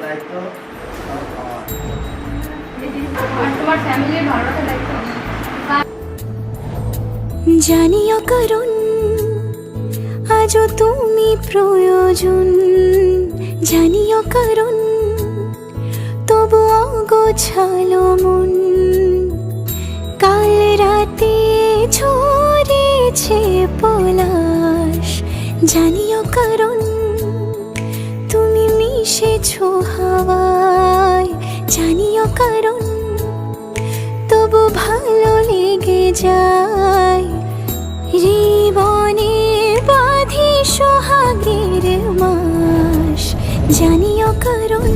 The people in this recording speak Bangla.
দায়িত্ব আমার। আর তোমার ফ্যামিলির ভালো রাখার দায়িত্ব আমার। জানিও কারণ আজও তুমি প্রয়োজন, জানিও কারণ তবু অগোছালো মন। কাল রাতে ঝরেছে পলাশ, জানিও কারণ তুমি মিশেছো হাওয়ায়, জানিও কারণ তবু ভালো লেগে যায়। জীবনে বাঁধি সোহাগের মাস, জানিও কারণ